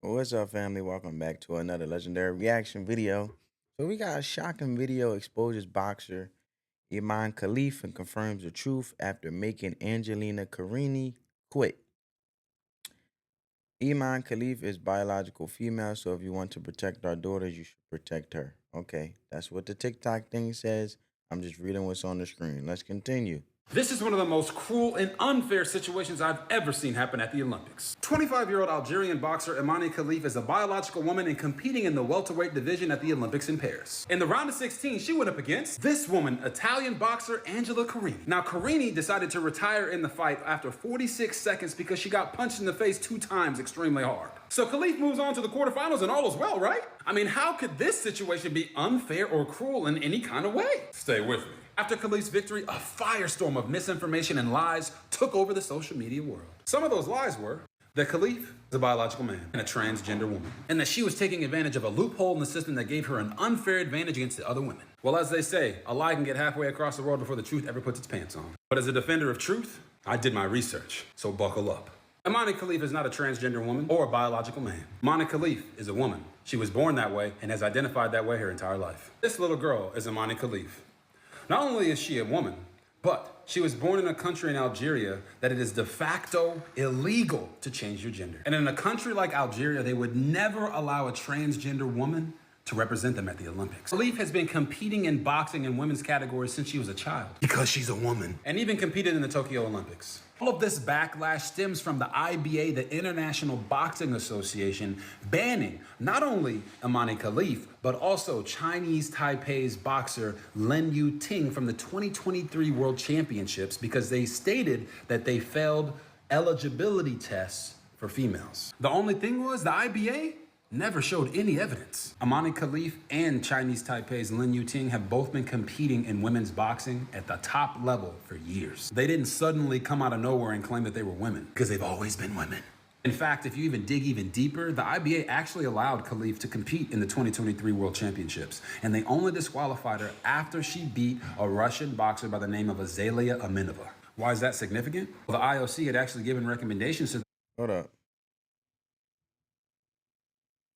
What's up, family? Welcome back to another legendary reaction video. So we got a shocking video exposes boxer Imane Khelif and confirms the truth after making Angela Carini quit. Imane Khelif is biological female, so if you want to protect our daughters, you should protect her. Okay, that's what the TikTok thing says. I'm just reading what's on the screen. Let's continue. This is one of the most cruel and unfair situations I've ever seen happen at the Olympics. 25-year-old Algerian boxer Imane Khelif is a biological woman and competing in the welterweight division at the Olympics in Paris. In the round of 16, she went up against this woman, Italian boxer Angela Carini. Now, Carini decided to retire in the fight after 46 seconds because she got punched in the face 2 times extremely hard. So Khelif moves on to the quarterfinals and all is well, right? I mean, how could this situation be unfair or cruel in any kind of way? Stay with me. After Khelif's victory, a firestorm of misinformation and lies took over the social media world. Some of those lies were that Khelif is a biological man and a transgender woman, and that she was taking advantage of a loophole in the system that gave her an unfair advantage against the other women. Well, as they say, a lie can get halfway across the world before the truth ever puts its pants on. But as a defender of truth, I did my research, so buckle up. Imane Khelif is not a transgender woman or a biological man. Imane Khelif is a woman. She was born that way and has identified that way her entire life. This little girl is Imane Khelif. Not only is she a woman, but she was born in a country in Algeria that it is de facto illegal to change your gender. And in a country like Algeria, they would never allow a transgender woman to represent them at the Olympics. Khelif has been competing in boxing in women's categories since she was a child. Because she's a woman. And even competed in the Tokyo Olympics. All of this backlash stems from the IBA, the International Boxing Association, banning not only Imane Khelif, but also Chinese Taipei's boxer Lin Yuting from the 2023 World Championships because they stated that they failed eligibility tests for females. The only thing was the IBA never showed any evidence. Imane Khelif and Chinese Taipei's Lin Yuting have both been competing in women's boxing at the top level for years. They didn't suddenly come out of nowhere and claim that they were women, because they've always been women. In fact, if you even dig even deeper, the IBA actually allowed Khelif to compete in the 2023 World Championships, and they only disqualified her after she beat a Russian boxer by the name of Azalea Aminova. Why is that significant? Well, the IOC had actually given recommendations to Hold up.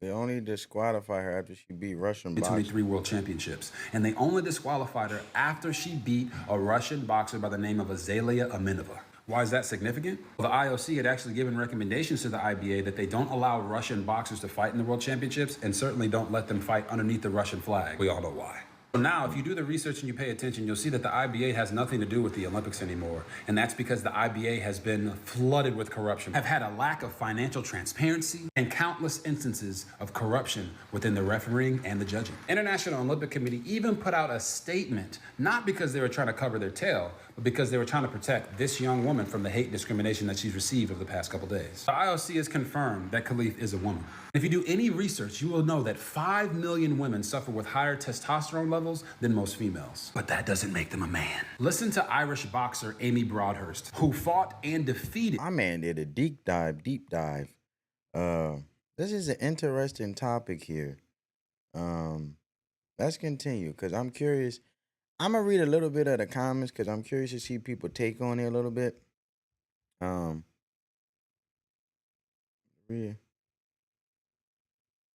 They only disqualify her after she beat Russian boxers. 2023 World Championships. And they only disqualified her after she beat a Russian boxer by the name of Azalea Aminova. Why is that significant? Well, the IOC had actually given recommendations to the IBA that they don't allow Russian boxers to fight in the World Championships and certainly don't let them fight underneath the Russian flag. We all know why. So now, if you do the research and you pay attention, you'll see that the IBA has nothing to do with the Olympics anymore. And that's because the IBA has been flooded with corruption, have had a lack of financial transparency, and countless instances of corruption within the refereeing and the judging. International Olympic Committee even put out a statement, not because they were trying to cover their tail, but because they were trying to protect this young woman from the hate and discrimination that she's received over the past couple days. The IOC has confirmed that Khelif is a woman. If you do any research, you will know that 5 million women suffer with higher testosterone levels than most females. But that doesn't make them a man. Listen to Irish boxer Amy Broadhurst, who fought and defeated. My man did a deep dive. This is an interesting topic here. Let's continue because I'm curious. I'm gonna read a little bit of the comments because I'm curious to see people take on it a little bit. Yeah.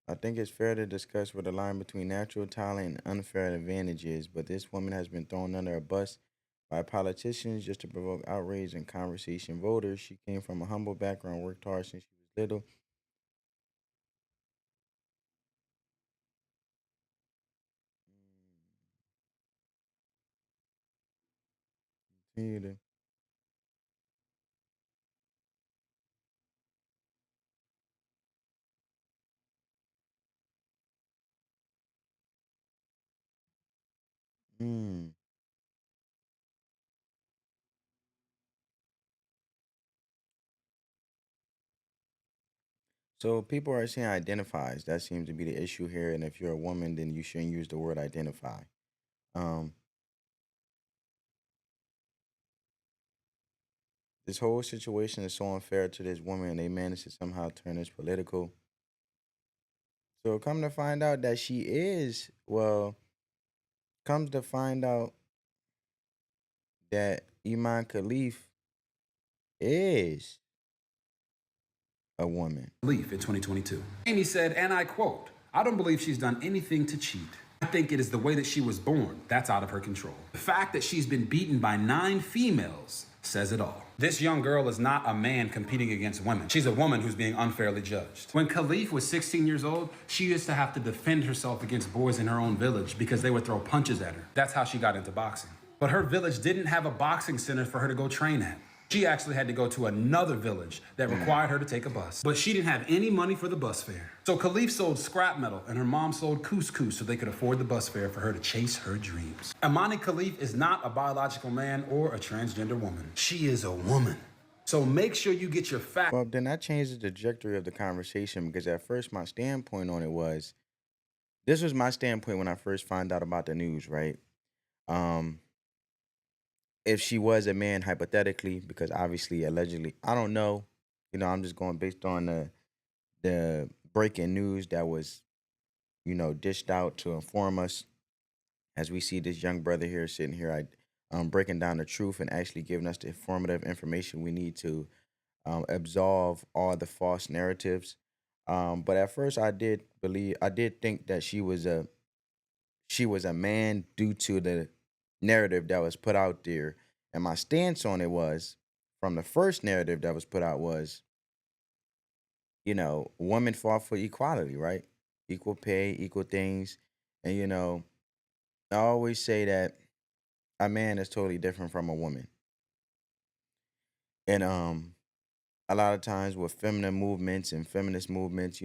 I think it's fair to discuss what the line between natural talent and unfair advantage is, but this woman has been thrown under a bus by politicians just to provoke outrage and conversation voters. She came from a humble background, worked hard since she was little. Continue to- Hmm. So people are saying identifies. That seems to be the issue here. And if you're a woman, then you shouldn't use the word identify. Um, this whole situation is so unfair to this woman, and they managed to somehow turn this political. So come to find out that she is, well, comes to find out that Imane Khelif is a woman. Khelif in 2022. Amy said, and I quote, "I don't believe she's done anything to cheat. I think it is the way that she was born that's out of her control. The fact that she's been beaten by 9 females says it all." This young girl is not a man competing against women. She's a woman who's being unfairly judged. When Khelif was 16 years old, she used to have to defend herself against boys in her own village because they would throw punches at her. That's how she got into boxing. But her village didn't have a boxing center for her to go train at. She actually had to go to another village that required her to take a bus. But she didn't have any money for the bus fare. So Khelif sold scrap metal and her mom sold couscous so they could afford the bus fare for her to chase her dreams. Imane Khelif is not a biological man or a transgender woman. She is a woman. So make sure you get your facts. Well, then that changed the trajectory of the conversation because at first my standpoint on it was, this was my standpoint when I first found out about the news, right? Um, if she was a man, hypothetically, because obviously, allegedly, I don't know. I'm just going based on the breaking news that was, dished out to inform us. As we see this young brother here sitting here, breaking down the truth and actually giving us the informative information we need to absolve all the false narratives. But at first, I did think that she was a man due to the narrative that was put out there. And my stance on it was, from the first narrative that was put out was, women fought for equality, right? Equal pay, equal things. And, I always say that a man is totally different from a woman. And a lot of times with feminine movements and feminist movements,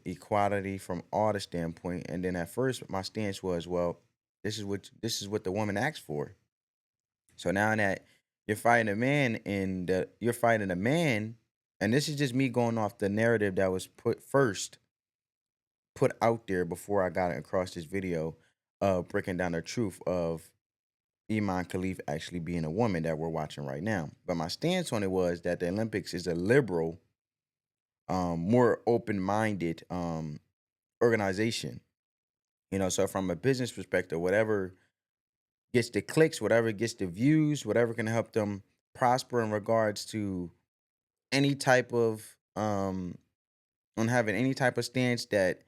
equality from all the standpoint. And then at first my stance was, well, this is what the woman asked for. So now that you're fighting a man you're fighting a man, and this is just me going off the narrative that was put out there before I got across this video, breaking down the truth of Imane Khelif actually being a woman that we're watching right now. But my stance on it was that the Olympics is a liberal, more open-minded organization. So from a business perspective, whatever gets the clicks, whatever gets the views, whatever can help them prosper in regards to any type of on having any type of stance that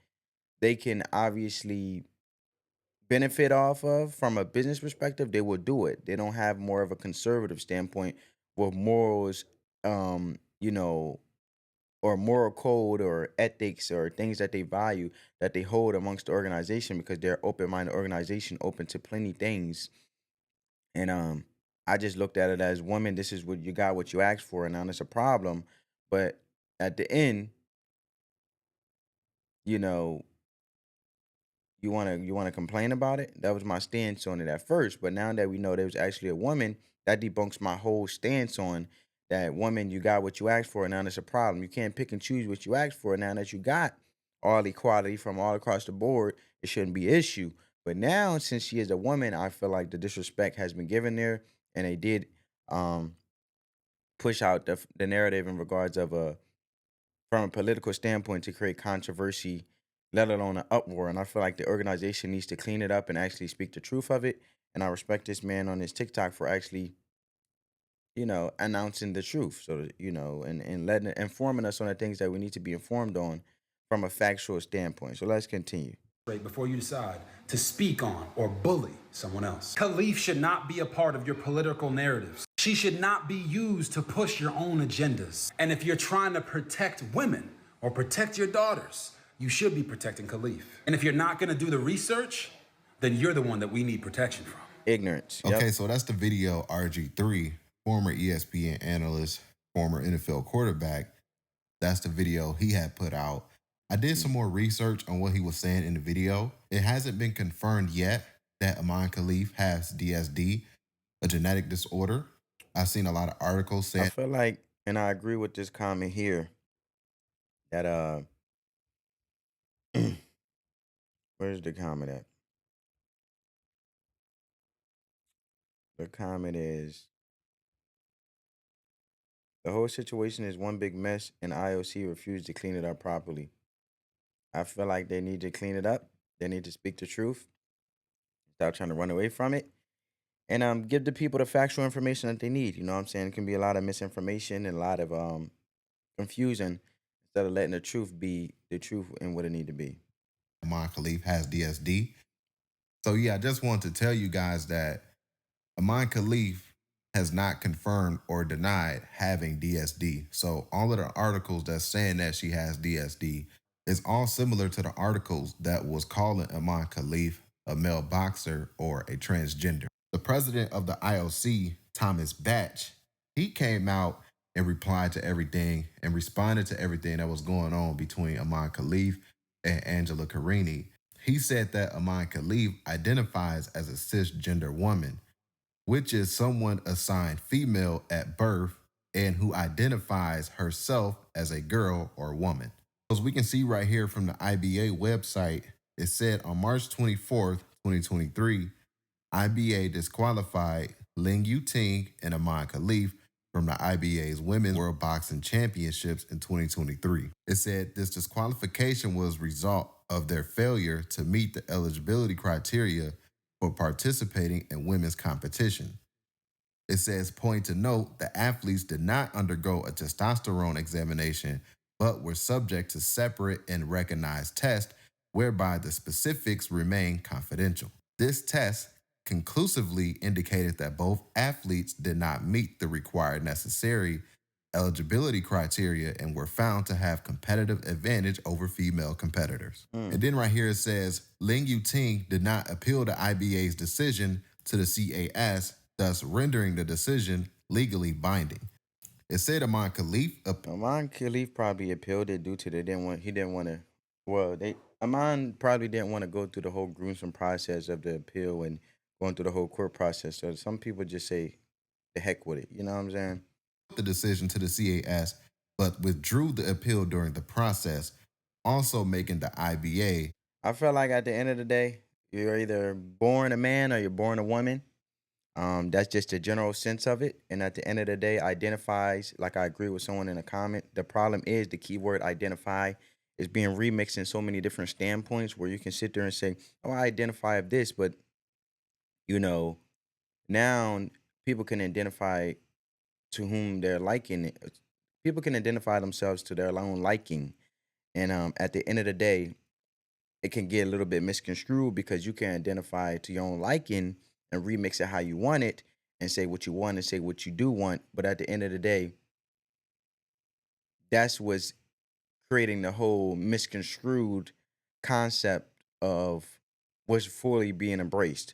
they can obviously benefit off of from a business perspective, they will do it. They don't have more of a conservative standpoint with morals, um, you know, or moral code or ethics or things that they value that they hold amongst the organization because they're open-minded organization, open to plenty things. And I just looked at it as, woman, this is what you got, what you asked for, and now it's a problem. But at the end, you know, you wanna complain about it? That was my stance on it at first. But now that we know there was actually a woman, that debunks my whole stance on that. Woman, you got what you asked for, and now it's a problem. You can't pick and choose what you asked for. Now that you got all equality from all across the board, it shouldn't be an issue. But now, since she is a woman, I feel like the disrespect has been given there, and they did um push out the narrative in regards of from a political standpoint to create controversy, let alone an uproar. And I feel like the organization needs to clean it up and actually speak the truth of it. And I respect this man on his TikTok for actually, announcing the truth. So that, and informing us on the things that we need to be informed on from a factual standpoint. So let's continue. Before you decide to speak on or bully someone else. Khelif should not be a part of your political narratives. She should not be used to push your own agendas. And if you're trying to protect women or protect your daughters, you should be protecting Khelif. And if you're not going to do the research, then you're the one that we need protection from. Ignorance. Okay, so that's the video RG3, former ESPN analyst, former NFL quarterback. That's the video he had put out. I did some more research on what he was saying in the video. It hasn't been confirmed yet that Imane Khelif has DSD, a genetic disorder. I've seen a lot of articles saying. I feel like, and I agree with this comment here, that where's the comment at? The comment is, the whole situation is one big mess and IOC refused to clean it up properly. I feel like they need to clean it up. They need to speak the truth. Stop trying to run away from it. And give the people the factual information that they need. You know what I'm saying? It can be a lot of misinformation and a lot of confusion. instead of letting the truth be the truth and what it need to be. Imane Khelif has DSD. So yeah, I just wanted to tell you guys that Imane Khelif has not confirmed or denied having DSD. So all of the articles that's saying that she has DSD is all similar to the articles that was calling Imane Khelif a male boxer or a transgender. The president of the IOC, Thomas Batch, he came out and replied to everything and responded to everything that was going on between Imane Khelif and Angela Carini. He said that Imane Khelif identifies as a cisgender woman, which is someone assigned female at birth and who identifies herself as a girl or woman. As we can see right here from the IBA website, it said on March 24th, 2023, IBA disqualified Ling Yuting and Imane Khelif from the IBA's Women's World Boxing Championships in 2023. It said this disqualification was a result of their failure to meet the eligibility criteria for participating in women's competition. It says, point to note, the athletes did not undergo a testosterone examination, but were subject to separate and recognized tests whereby the specifics remain confidential. This test conclusively indicated that both athletes did not meet the required necessary eligibility criteria and were found to have competitive advantage over female competitors. And then right here it says, Ling Yuting did not appeal the IBA's decision to the CAS, thus rendering the decision legally binding. It said Imane Khelif Imane Khelif probably appealed it due to he didn't want to. Well, Amon probably didn't want to go through the whole gruesome process of the appeal and going through the whole court process. So some people just say, the heck with it. You know what I'm saying? the decision to the CAS, but withdrew the appeal during the process, also making the IBA. I feel like at the end of the day, you're either born a man or you're born a woman. That's just the general sense of it. And at the end of the day, identifies, like I agree with someone in a comment, the problem is the keyword identify is being remixed in so many different standpoints where you can sit there and say, oh, I identify of this, but you know, now people can identify to whom they're liking it. People can identify themselves to their own liking. And at the end of the day, it can get a little bit misconstrued because you can identify to your own liking and remix it how you want it and say what you want and say what you do want. But at the end of the day, that's what's creating the whole misconstrued concept of what's fully being embraced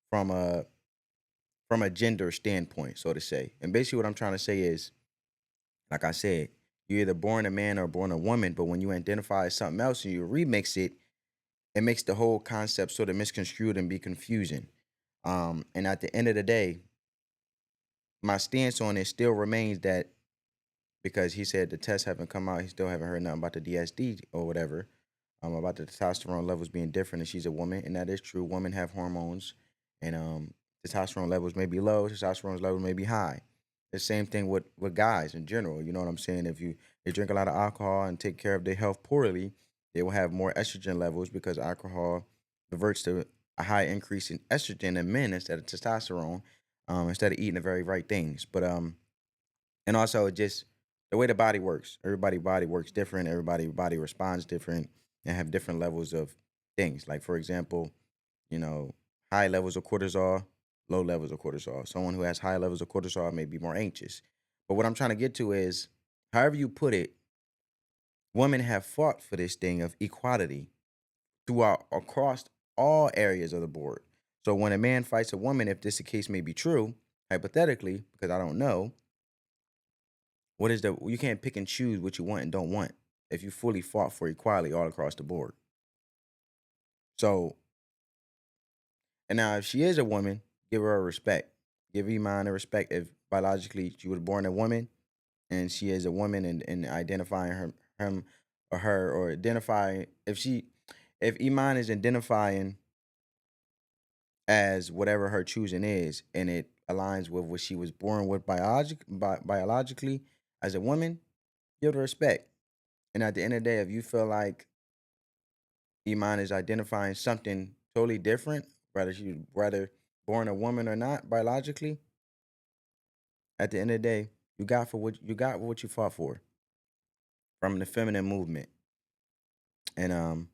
from a gender standpoint, so to say. And basically what I'm trying to say is, like I said, you're either born a man or born a woman, but when you identify as something else and you remix it, it makes the whole concept sort of misconstrued and be confusing. And at the end of the day, my stance on it still remains that because he said the tests haven't come out, he still haven't heard nothing about the DSD or whatever, about the testosterone levels being different, and she's a woman, and that is true. Women have hormones, and testosterone levels may be low, testosterone levels may be high. The same thing with guys in general. You know what I'm saying? If they drink a lot of alcohol and take care of their health poorly, they will have more estrogen levels because alcohol diverts to a high increase in estrogen in men instead of testosterone, instead of eating the very right things. But and also just the way the body works. Everybody's body works different. Everybody's body responds different and have different levels of things. Like for example, high levels of cortisol, low levels of cortisol. Someone who has high levels of cortisol may be more anxious. But what I'm trying to get to is, however you put it, women have fought for this thing of equality throughout across all areas of the board. So when a man fights a woman, if this the case may be true, hypothetically, because I don't know, you can't pick and choose what you want and don't want if you fully fought for equality all across the board. So, and now if she is a woman, give her a respect. Give Iman a respect if biologically she was born a woman and she is a woman and identifying him or her, or identifying if Iman is identifying as whatever her choosing is and it aligns with what she was born with biologically as a woman, give her respect. And at the end of the day, if you feel like Iman is identifying something totally different, whether born a woman or not biologically, at the end of the day, you got what you fought for from the feminine movement. And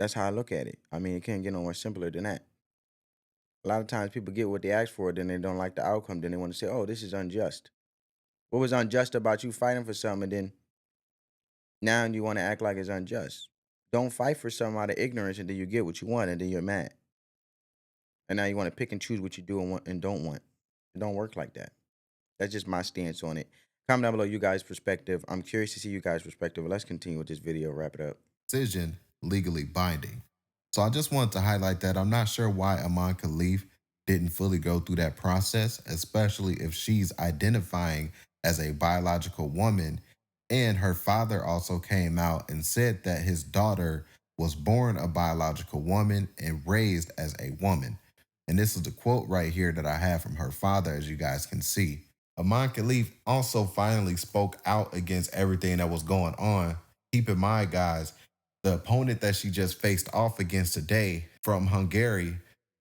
that's how I look at it. I mean, it can't get no more simpler than that. A lot of times people get what they ask for, then they don't like the outcome. Then they want to say, oh, this is unjust. What was unjust about you fighting for something, and then now you want to act like it's unjust? Don't fight for something out of ignorance, and then you get what you want, and then you're mad. And now you want to pick and choose what you do and want and don't want. It don't work like that. That's just my stance on it. Comment down below you guys' perspective. I'm curious to see you guys' perspective. Let's continue with this video. Wrap it up. Decision legally binding. So I just wanted to highlight that. I'm not sure why Imane Khelif didn't fully go through that process, especially if she's identifying as a biological woman. And her father also came out and said that his daughter was born a biological woman and raised as a woman. And this is the quote right here that I have from her father, as you guys can see. Imane Khelif also finally spoke out against everything that was going on. Keep in mind, guys, the opponent that she just faced off against today from Hungary,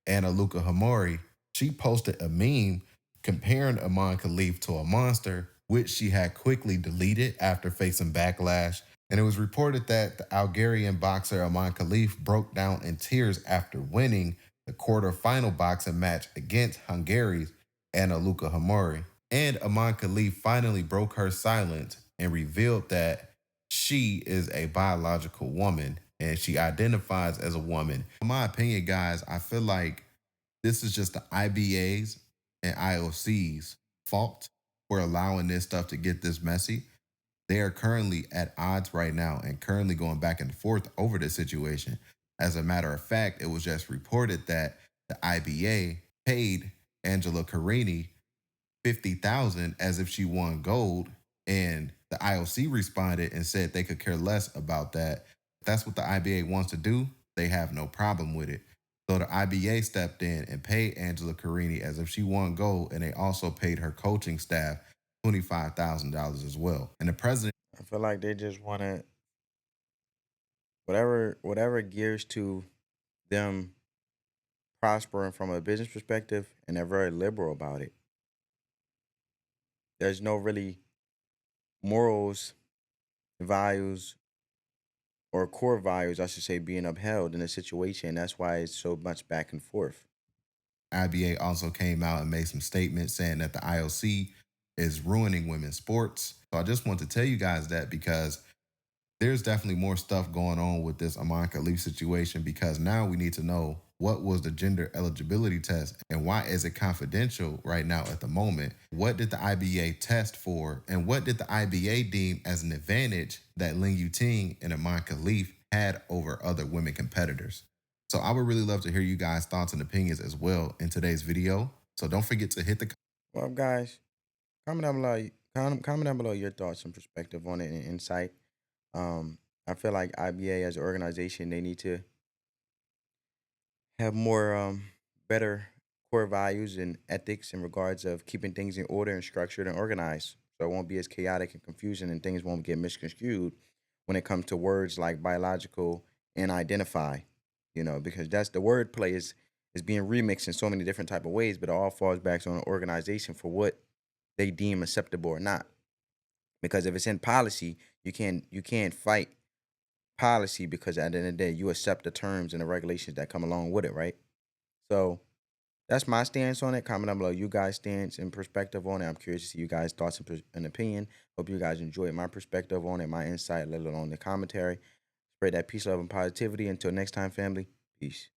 Angela Carini, she posted a meme comparing Imane Khelif to a monster, which she had quickly deleted after facing backlash. And it was reported that the Algerian boxer Imane Khelif broke down in tears after winning the quarterfinal boxing match against Hungary's Angela Carini. And Imane Khelif finally broke her silence and revealed that she is a biological woman and she identifies as a woman. In my opinion, guys, I feel like this is just the IBA's and IOC's fault for allowing this stuff to get this messy. They are currently at odds right now and currently going back and forth over this situation. As a matter of fact, it was just reported that the IBA paid Angela Carini 50,000 as if she won gold, and the IOC responded and said they could care less about that. If that's what the IBA wants to do, they have no problem with it. So the IBA stepped in and paid Angela Carini as if she won gold, and they also paid her coaching staff $25,000 as well. And the president, I feel like they just want to whatever gears to them prospering from a business perspective, and they're very liberal about it. There's no really morals, values, or core values, I should say, being upheld in a situation. That's why it's so much back and forth. IBA also came out and made some statements saying that the IOC is ruining women's sports. So I just want to tell you guys that because there's definitely more stuff going on with this Imane Khelif situation, because now we need to know what was the gender eligibility test and why is it confidential right now at the moment? What did the IBA test for, and what did the IBA deem as an advantage that Ling Yuting and Imane Khelif had over other women competitors? So I would really love to hear you guys' thoughts and opinions as well in today's video. So don't forget to hit the Well, guys, comment down below. Comment down below your thoughts and perspective on it and insight. I feel like IBA as an organization, they need to have more better core values and ethics in regards of keeping things in order and structured and organized, so it won't be as chaotic and confusing, and things won't get misconstrued when it comes to words like biological and identify. Because that's the wordplay is being remixed in so many different type of ways, but it all falls back on an organization for what they deem acceptable or not. Because if it's in policy, you can't fight policy, because at the end of the day, you accept the terms and the regulations that come along with it, right? So that's my stance on it. Comment down below you guys' stance and perspective on it. I'm curious to see you guys' thoughts and opinion. Hope you guys enjoyed my perspective on it, my insight, let alone the commentary. Spread that peace, love, and positivity. Until next time, family. Peace.